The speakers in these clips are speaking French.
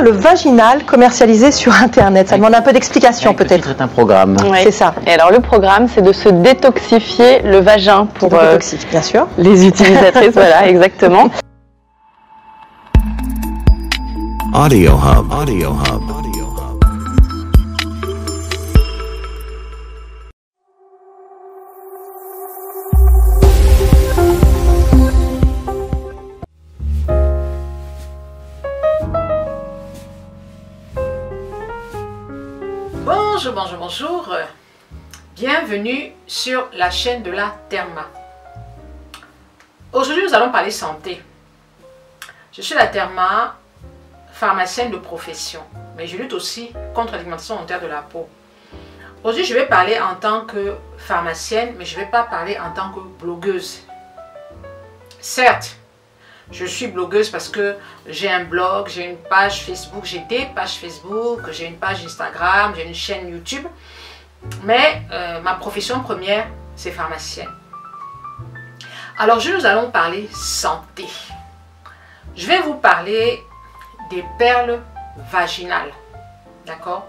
perles vaginales commercialisées sur Internet. Ça demande un peu d'explication peut-être. C'est un programme. Oui. C'est ça. Et alors le programme, c'est de se détoxifier le vagin pour Toxique, bien sûr. les utilisatrices, voilà, exactement. Audio Hub. Audio Hub. Audio Hub. Bonjour, bonjour, bonjour. Bienvenue sur la chaîne de la Therma. Aujourd'hui, nous allons parler santé. Je suis la Therma, pharmacienne de profession, mais je lutte aussi contre l'alimentation volontaire de la peau. Aujourd'hui, je vais parler en tant que pharmacienne, mais je ne vais pas parler en tant que blogueuse. Certes, je suis blogueuse parce que j'ai un blog, j'ai une page Facebook, j'ai des pages Facebook, j'ai une page Instagram, j'ai une chaîne YouTube. Mais ma profession première, c'est pharmacienne. Alors, nous allons parler santé. Je vais vous parler des perles vaginales. D'accord?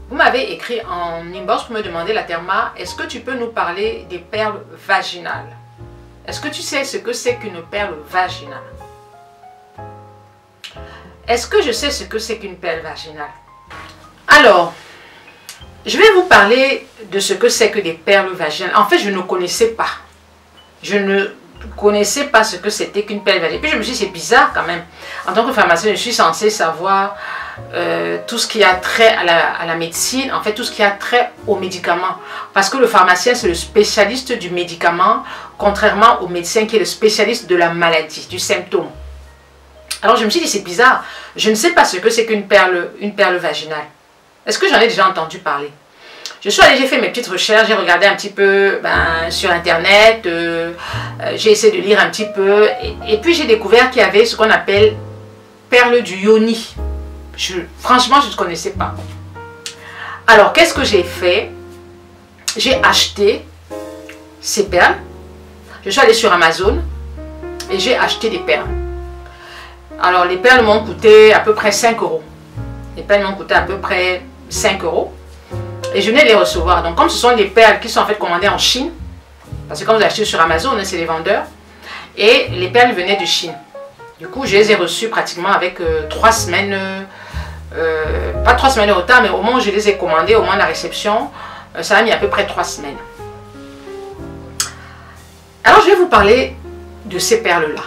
Vous m'avez écrit en inbox pour me demander, la Therma, est-ce que tu peux nous parler des perles vaginales? Est-ce que tu sais ce que c'est qu'une perle vaginale? Est-ce que je sais ce que c'est qu'une perle vaginale? Alors, je vais vous parler de ce que c'est que des perles vaginales. En fait, je ne connaissais pas. Je ne connaissais pas ce que c'était qu'une perle vaginale. Et puis je me suis dit, c'est bizarre quand même. En tant que pharmacienne, je suis censée savoir tout ce qui a trait à la médecine, en fait tout ce qui a trait aux médicaments. Parce que le pharmacien, c'est le spécialiste du médicament, contrairement au médecin qui est le spécialiste de la maladie, du symptôme. Alors je me suis dit, c'est bizarre, je ne sais pas ce que c'est qu'une perle vaginale. Est-ce que j'en ai déjà entendu parler? Je suis allée, j'ai fait mes petites recherches, j'ai regardé un petit peu sur Internet, j'ai essayé de lire un petit peu, et puis j'ai découvert qu'il y avait ce qu'on appelle perles du yoni. Franchement, je ne connaissais pas. Alors, qu'est-ce que j'ai fait? J'ai acheté ces perles. Je suis allée sur Amazon et j'ai acheté des perles. Alors, les perles m'ont coûté à peu près 5 €. Les perles m'ont coûté à peu près 5 € et je venais de les recevoir. Donc, comme ce sont des perles qui sont en fait commandées en Chine, parce que quand vous achetez sur Amazon, c'est les vendeurs, et les perles venaient de Chine. Du coup, je les ai reçues pratiquement avec 3 semaines, pas 3 semaines de retard, mais au moment où je les ai commandées, au moment de la réception, ça a mis à peu près 3 semaines. Alors, je vais vous parler de ces perles-là.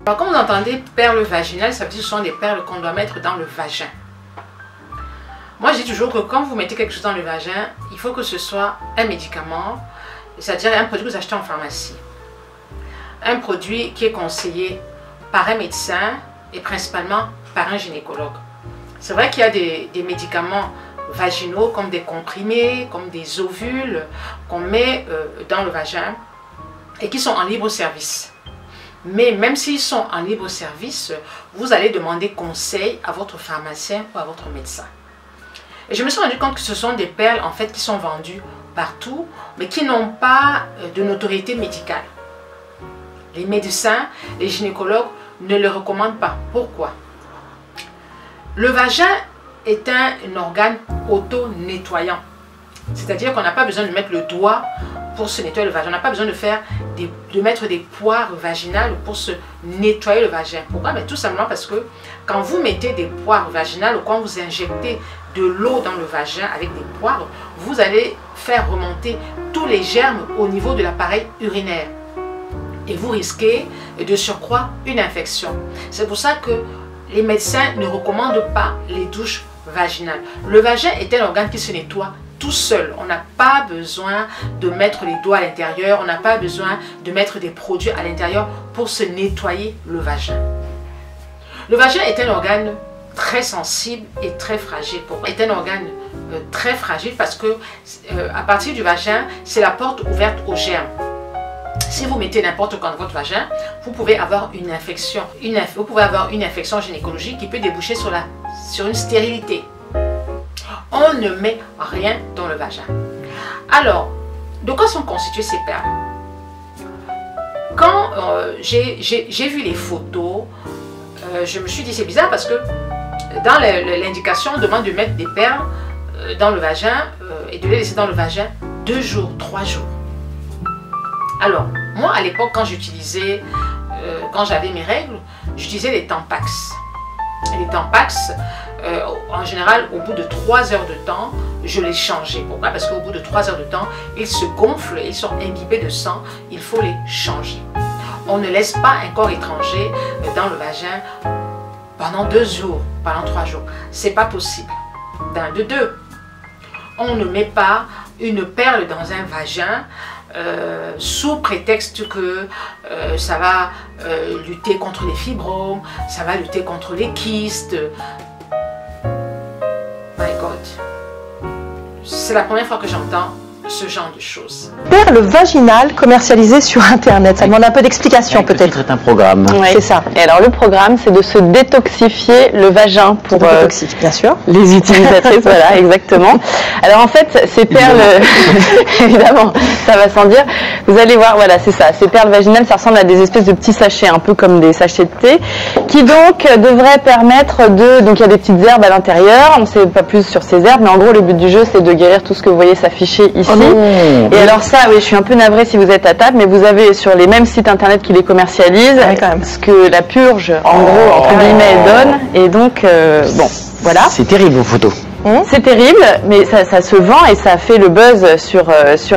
Alors, quand vous entendez perles vaginales, ça veut dire que ce sont des perles qu'on doit mettre dans le vagin. Moi, je dis toujours que quand vous mettez quelque chose dans le vagin, il faut que ce soit un médicament, c'est-à-dire un produit que vous achetez en pharmacie. Un produit qui est conseillé par un médecin et principalement par un gynécologue. C'est vrai qu'il y a des médicaments vaginaux comme des comprimés, comme des ovules qu'on met dans le vagin et qui sont en libre service. Mais même s'ils sont en libre service, vous allez demander conseil à votre pharmacien ou à votre médecin. Et je me suis rendu compte que ce sont des perles en fait qui sont vendues partout, mais qui n'ont pas de notoriété médicale. Les médecins, les gynécologues ne le recommandent pas. Pourquoi? Le vagin est un organe auto-nettoyant. C'est-à-dire qu'on n'a pas besoin de mettre le doigt pour se nettoyer le vagin. On n'a pas besoin de mettre des poires vaginales pour se nettoyer le vagin. Pourquoi? Mais tout simplement parce que quand vous mettez des poires vaginales ou quand vous injectez de l'eau dans le vagin avec des poires, vous allez faire remonter tous les germes au niveau de l'appareil urinaire. Et vous risquez de surcroît une infection. C'est pour ça que les médecins ne recommandent pas les douches vaginales. Le vagin est un organe qui se nettoie tout seul. On n'a pas besoin de mettre les doigts à l'intérieur, on n'a pas besoin de mettre des produits à l'intérieur pour se nettoyer le vagin. Le vagin est un organe très sensible et très fragile. Pourquoi? C'est un organe très fragile parce que à partir du vagin, c'est la porte ouverte aux germes. Si vous mettez n'importe quoi dans votre vagin, vous pouvez avoir une infection. Vous pouvez avoir une infection gynécologique qui peut déboucher sur une stérilité. On ne met rien dans le vagin. Alors, de quoi sont constituées ces perles? Quand j'ai vu les photos, je me suis dit c'est bizarre parce que dans l'indication, on demande de mettre des perles dans le vagin et de les laisser dans le vagin 2 jours, 3 jours. Alors, moi à l'époque, quand j'avais mes règles, j'utilisais les Tampax. Et les Tampax, en général, au bout de 3 heures de temps, je les changeais. Pourquoi? Parce qu'au bout de 3 heures de temps, ils se gonflent, ils sont imbibés de sang, il faut les changer. On ne laisse pas un corps étranger dans le vagin pendant 2 jours, pendant 3 jours. C'est pas possible. De 2, on ne met pas une perle dans un vagin sous prétexte que ça va lutter contre les fibromes, ça va lutter contre les kystes. My God, c'est la première fois que j'entends ce genre de choses. Perles vaginales commercialisées sur Internet, ça demande un peu d'explication peut-être. C'est un programme. Oui. C'est ça. Et alors le programme, c'est de se détoxifier le vagin pour toxique, bien sûr. les utilisatrices. Voilà, exactement. Alors en fait, ces perles, évidemment, ça va sans dire. Vous allez voir, voilà, c'est ça. Ces perles vaginales, ça ressemble à des espèces de petits sachets, un peu comme des sachets de thé, qui donc devraient permettre de... Donc il y a des petites herbes à l'intérieur, on ne sait pas plus sur ces herbes, mais en gros le but du jeu, c'est de guérir tout ce que vous voyez s'afficher ici. Et alors ça, oui, je suis un peu navrée si vous êtes à table, mais vous avez sur les mêmes sites internet qui les commercialisent, ce que la purge, en gros, entre guillemets, donne. Et donc, bon, voilà. C'est terrible vos photos. C'est terrible, mais ça se vend et ça fait le buzz sur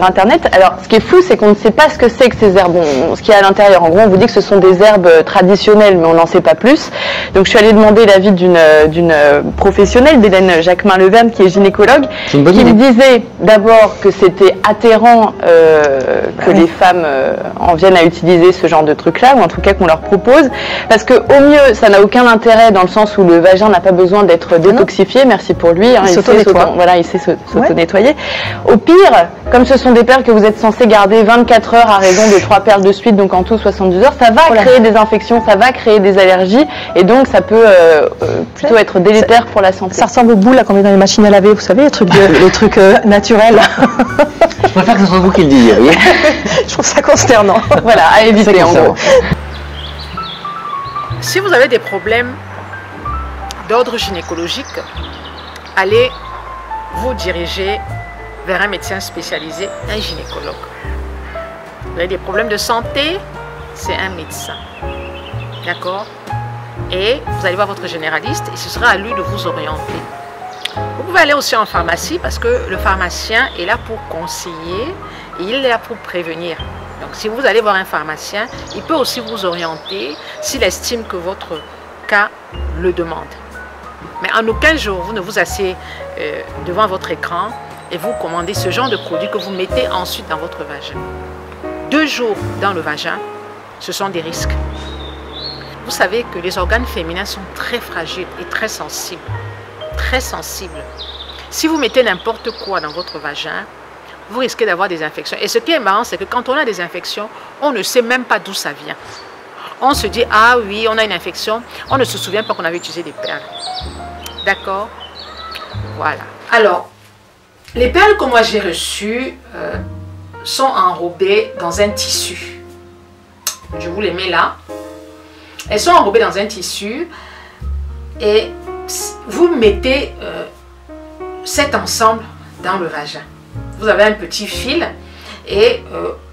Internet. Alors, ce qui est fou, c'est qu'on ne sait pas ce que c'est que ces herbes, ce qu'il y a à l'intérieur. En gros, on vous dit que ce sont des herbes traditionnelles, mais on n'en sait pas plus. Donc, je suis allée demander l'avis d'une professionnelle, d'Hélène Jacquemin-Leverne, qui est gynécologue, qui me disait d'abord que c'était atterrant que les femmes en viennent à utiliser ce genre de truc-là, ou en tout cas qu'on leur propose, parce que au mieux, ça n'a aucun intérêt dans le sens où le vagin n'a pas besoin d'être détoxifié. Merci pour lui. Il sait s'auto-nettoyer. Au pire, comme ce sont des perles que vous êtes censé garder 24 heures à raison de 3 perles de suite, donc en tout 72 heures, ça va créer des infections, ça va créer des allergies, et donc ça peut plutôt être délétère pour la santé. Ça ressemble aux boules là qu'on met dans les machines à laver, vous savez, les trucs naturels. Je préfère que ce soit vous qui le disiez. Oui. Je trouve ça consternant. Voilà, à éviter en gros. Si vous avez des problèmes d'ordre gynécologique, allez vous diriger vers un médecin spécialisé, un gynécologue. Vous avez des problèmes de santé, c'est un médecin. D'accord? Et vous allez voir votre généraliste et ce sera à lui de vous orienter. Vous pouvez aller aussi en pharmacie parce que le pharmacien est là pour conseiller et il est là pour prévenir. Donc si vous allez voir un pharmacien, il peut aussi vous orienter s'il estime que votre cas le demande. Mais en aucun jour, vous ne vous asseyez devant votre écran et vous commandez ce genre de produit que vous mettez ensuite dans votre vagin. 2 jours dans le vagin, ce sont des risques. Vous savez que les organes féminins sont très fragiles et très sensibles. Très sensibles. Si vous mettez n'importe quoi dans votre vagin, vous risquez d'avoir des infections. Et ce qui est marrant, c'est que quand on a des infections, on ne sait même pas d'où ça vient. On se dit, ah oui, on a une infection. On ne se souvient pas qu'on avait utilisé des perles. D'accord? Voilà. Alors, les perles que moi j'ai reçues sont enrobées dans un tissu. Je vous les mets là. Elles sont enrobées dans un tissu et vous mettez cet ensemble dans le vagin. Vous avez un petit fil et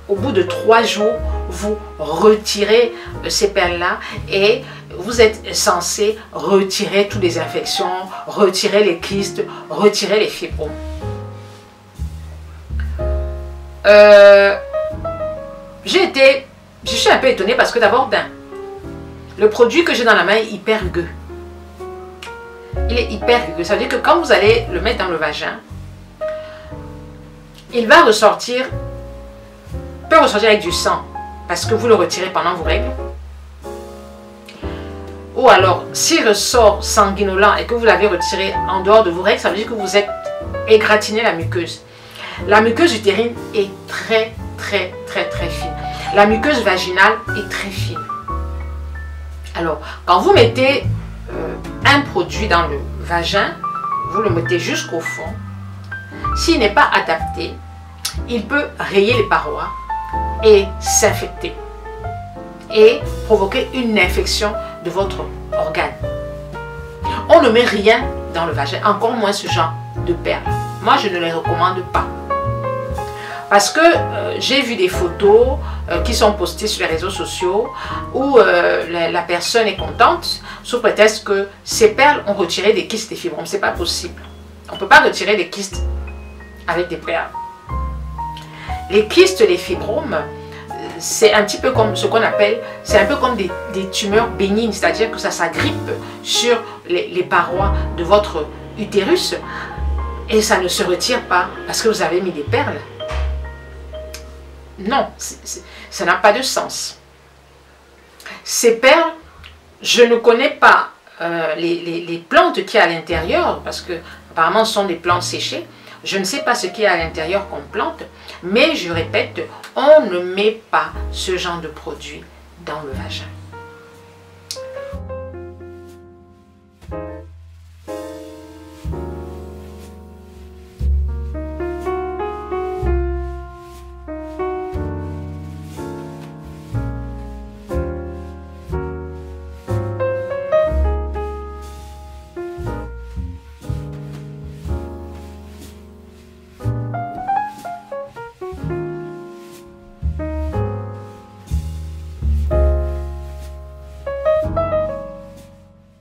au bout de 3 jours, vous retirez ces perles-là et vous êtes censé retirer toutes les infections, retirer les kystes, retirer les fibromes. Je suis un peu étonnée parce que d'abord, le produit que j'ai dans la main est hyper rugueux. Il est hyper rugueux. Ça veut dire que quand vous allez le mettre dans le vagin, il va ressortir, peut ressortir avec du sang parce que vous le retirez pendant vos règles. Ou alors, s'il ressort sanguinolent et que vous l'avez retiré en dehors de vos règles, ça veut dire que vous êtes égratigné la muqueuse. La muqueuse utérine est très fine. La muqueuse vaginale est très fine. Alors, quand vous mettez un produit dans le vagin, vous le mettez jusqu'au fond. S'il n'est pas adapté, il peut rayer les parois et s'infecter et provoquer une infection de votre organe. On ne met rien dans le vagin, encore moins ce genre de perles. Moi, je ne les recommande pas. Parce que j'ai vu des photos qui sont postées sur les réseaux sociaux où la personne est contente sous prétexte que ces perles ont retiré des kystes et fibromes. C'est pas possible. On ne peut pas retirer des kystes avec des perles. Les kystes, les fibromes, c'est un petit peu comme ce qu'on appelle, c'est un peu comme des tumeurs bénignes, c'est-à-dire que ça s'agrippe sur les parois de votre utérus et ça ne se retire pas parce que vous avez mis des perles. Non, ça n'a pas de sens. Ces perles, je ne connais pas les plantes qu'il y a à l'intérieur, parce que apparemment ce sont des plantes séchées. Je ne sais pas ce qu'il y a à l'intérieur comme plante, mais je répète, on ne met pas ce genre de produit dans le vagin.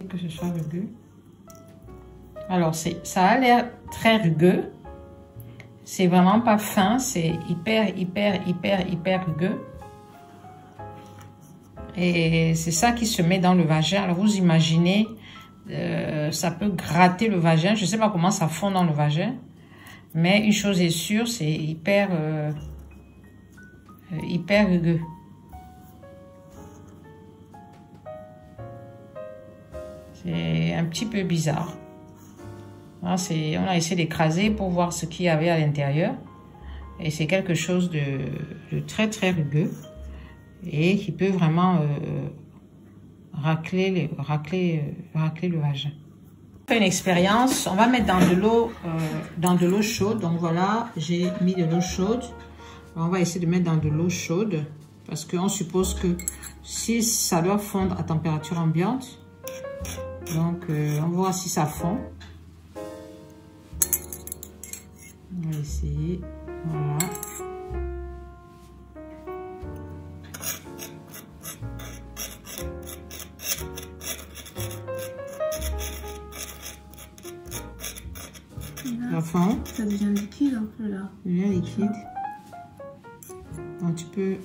Que ce soit rugueux. Alors ça a l'air très rugueux. C'est vraiment pas fin, c'est hyper rugueux. Et c'est ça qui se met dans le vagin. Alors vous imaginez, ça peut gratter le vagin. Je sais pas comment ça fond dans le vagin, mais une chose est sûre, c'est hyper rugueux. C'est un petit peu bizarre. On a essayé d'écraser pour voir ce qu'il y avait à l'intérieur. Et c'est quelque chose de très rugueux. Et qui peut vraiment racler le vagin. On fait une expérience. On va mettre dans de l'eau chaude. Donc voilà, j'ai mis de l'eau chaude. On va essayer de mettre dans de l'eau chaude. Parce qu'on suppose que si ça doit fondre à température ambiante, donc, on va voir si ça fond. On va essayer. Voilà. Là, ça fond. Ça devient liquide un peu là. Ça devient liquide. un petit peu.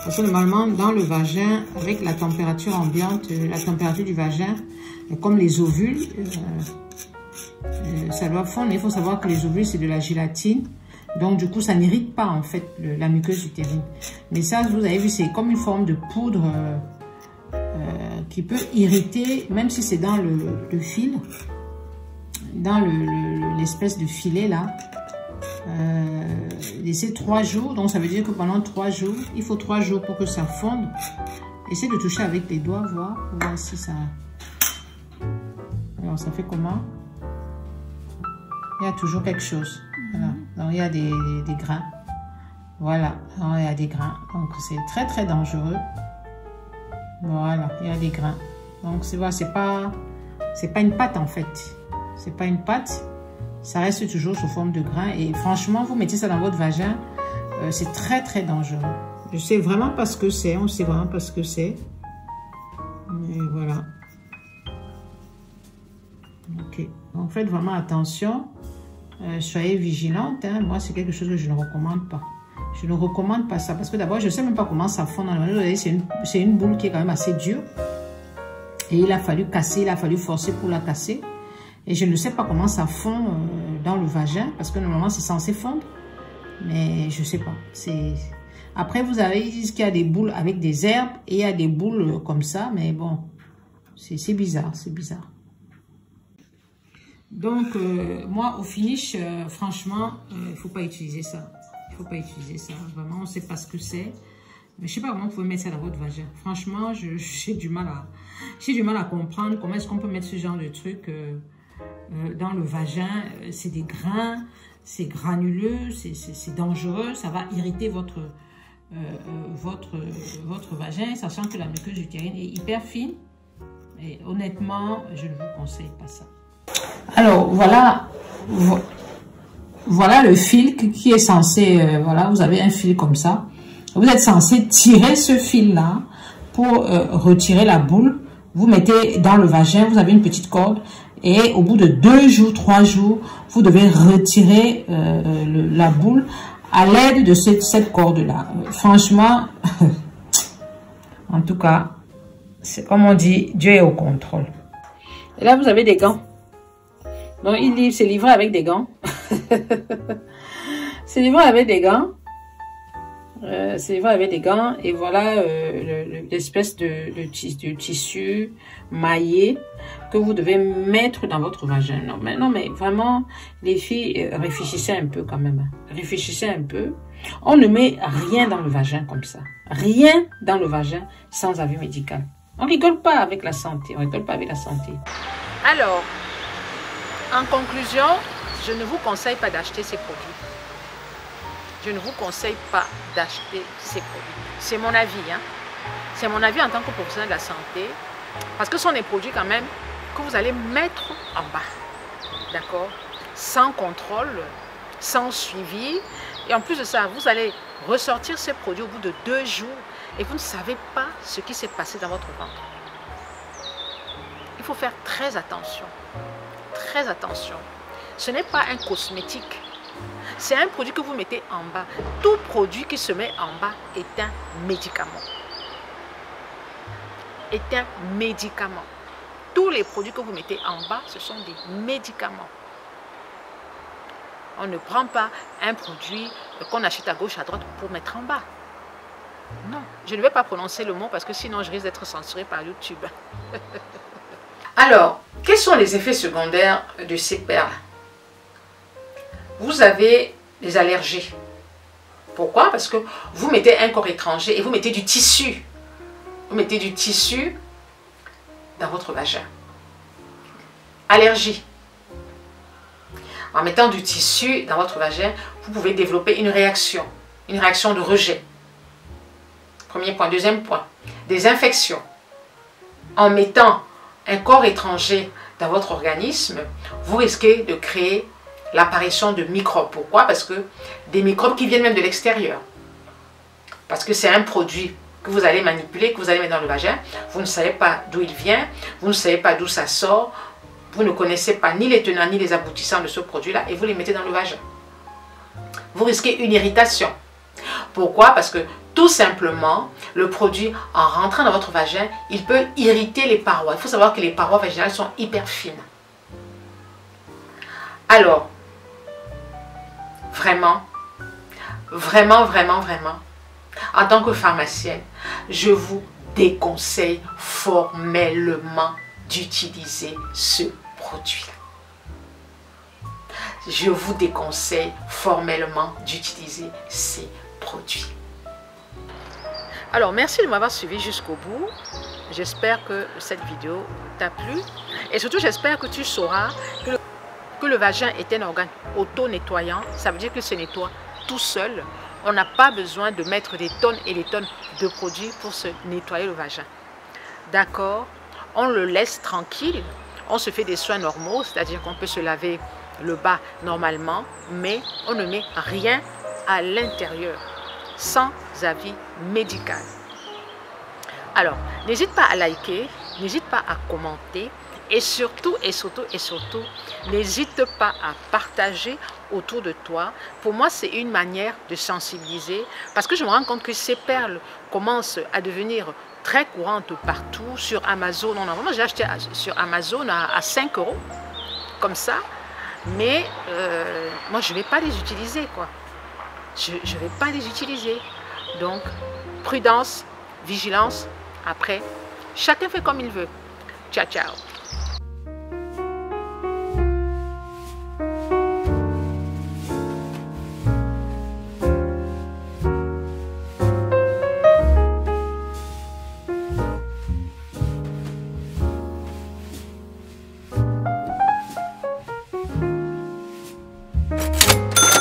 Parce que normalement, dans le vagin, avec la température ambiante, la température du vagin, comme les ovules, ça doit fondre. Il faut savoir que les ovules, c'est de la gélatine. Donc, du coup, ça n'irrite pas, en fait, la muqueuse utérine. Mais ça, vous avez vu, c'est comme une forme de poudre qui peut irriter, même si c'est dans le fil, dans l'espèce de filet, là. Laissez 3 jours. Donc, ça veut dire que pendant 3 jours, il faut 3 jours pour que ça fonde. Essayez de toucher avec les doigts, voir si ça... Alors, ça fait comment? Il y a toujours quelque chose. Voilà. Donc, il y a des grains. Voilà. Alors, il y a des grains. Donc, c'est très, très dangereux. Voilà. Il y a des grains. Donc, c'est pas une pâte, en fait. C'est pas une pâte. Ça reste toujours sous forme de grains. Et franchement, vous mettez ça dans votre vagin. C'est très, très dangereux. Je sais vraiment pas ce que c'est. On sait vraiment pas ce que c'est. Mais voilà. Ok. Donc, faites vraiment attention. Soyez vigilante. Hein. Moi, c'est quelque chose que je ne recommande pas. Je ne recommande pas ça. Parce que d'abord, je ne sais même pas comment ça fond. C'est une boule qui est quand même assez dure. Et il a fallu casser, il a fallu forcer pour la casser. Et je ne sais pas comment ça fond dans le vagin. Parce que normalement, c'est censé fondre. Mais je ne sais pas. Après, vous avez dit qu'il y a des boules avec des herbes. Et il y a des boules comme ça. Mais bon, c'est bizarre. C'est bizarre. Donc, moi, au finish, franchement, il ne faut pas utiliser ça. Il ne faut pas utiliser ça. Vraiment, on ne sait pas ce que c'est. Mais je ne sais pas comment vous pouvez mettre ça dans votre vagin. Franchement, j'ai du mal à comprendre comment est-ce qu'on peut mettre ce genre de truc dans le vagin. C'est des grains, c'est granuleux, c'est dangereux. Ça va irriter votre vagin, sachant que la muqueuse utérine est hyper fine. Et honnêtement, je ne vous conseille pas ça. Alors, voilà le fil qui est censé, voilà, vous avez un fil comme ça. Vous êtes censé tirer ce fil-là pour retirer la boule. Vous mettez dans le vagin, vous avez une petite corde. Et au bout de 2 jours, 3 jours, vous devez retirer la boule à l'aide de cette corde-là. Franchement, en tout cas, c'est comme on dit, Dieu est au contrôle. Et là, vous avez des gants. Donc, c'est livré avec des gants. C'est livré avec des gants. C'est livré avec des gants. Et voilà l'espèce de tissu maillé que vous devez mettre dans votre vagin. Non, mais vraiment, les filles, réfléchissez un peu quand même. Réfléchissez un peu. On ne met rien dans le vagin comme ça. Rien dans le vagin sans avis médical. On rigole pas avec la santé. On rigole pas avec la santé. Alors, en conclusion, je ne vous conseille pas d'acheter ces produits. Je ne vous conseille pas d'acheter ces produits. C'est mon avis. Hein? C'est mon avis en tant que professionnel de la santé. Parce que ce sont des produits quand même que vous allez mettre en bas. D'accord? Sans contrôle, sans suivi. Et en plus de ça, vous allez ressortir ces produits au bout de 2 jours. Et vous ne savez pas ce qui s'est passé dans votre ventre. Il faut faire très attention. Très attention. Ce n'est pas un cosmétique. C'est un produit que vous mettez en bas. Tout produit qui se met en bas est un médicament. Est un médicament. Tous les produits que vous mettez en bas, ce sont des médicaments. On ne prend pas un produit qu'on achète à gauche, à droite pour mettre en bas. Non, je ne vais pas prononcer le mot parce que sinon je risque d'être censuré par YouTube. Alors, quels sont les effets secondaires de ces perles? Vous avez des allergies. Pourquoi? Parce que vous mettez un corps étranger et vous mettez du tissu. Vous mettez du tissu dans votre vagin. Allergie. En mettant du tissu dans votre vagin, vous pouvez développer une réaction de rejet. Premier point. Deuxième point, des infections. En mettant un corps étranger dans votre organisme, vous risquez de créer l'apparition de microbes. Pourquoi? Parce que des microbes qui viennent même de l'extérieur. Parce que c'est un produit que vous allez manipuler, que vous allez mettre dans le vagin. Vous ne savez pas d'où il vient, vous ne savez pas d'où ça sort. vous ne connaissez pas ni les tenants ni les aboutissants de ce produit-là et vous les mettez dans le vagin. Vous risquez une irritation. Pourquoi? Parce que tout simplement, le produit, en rentrant dans votre vagin, il peut irriter les parois. Il faut savoir que les parois vaginales sont hyper fines. Alors, vraiment, en tant que pharmacienne, je vous déconseille formellement d'utiliser ce produit. Je vous déconseille formellement d'utiliser ces produits. Alors, merci de m'avoir suivi jusqu'au bout. J'espère que cette vidéo t'a plu. Et surtout, j'espère que tu sauras que le vagin est un organe auto-nettoyant. Ça veut dire qu'il se nettoie tout seul. On n'a pas besoin de mettre des tonnes et des tonnes de produits pour se nettoyer le vagin. D'accord? On le laisse tranquille. On se fait des soins normaux, c'est-à-dire qu'on peut se laver le bas normalement, mais on ne met rien à l'intérieur, sans avis médical. Alors, n'hésite pas à liker, n'hésite pas à commenter, et surtout, n'hésite pas à partager autour de toi. Pour moi, c'est une manière de sensibiliser, parce que je me rends compte que ces perles commencent à devenir très courantes partout, sur Amazon. Non, vraiment, j'ai acheté sur Amazon à 5 €, comme ça, mais moi, je ne vais pas les utiliser, quoi. Je ne vais pas les utiliser. Donc, prudence, vigilance. Après, chacun fait comme il veut. Ciao, ciao.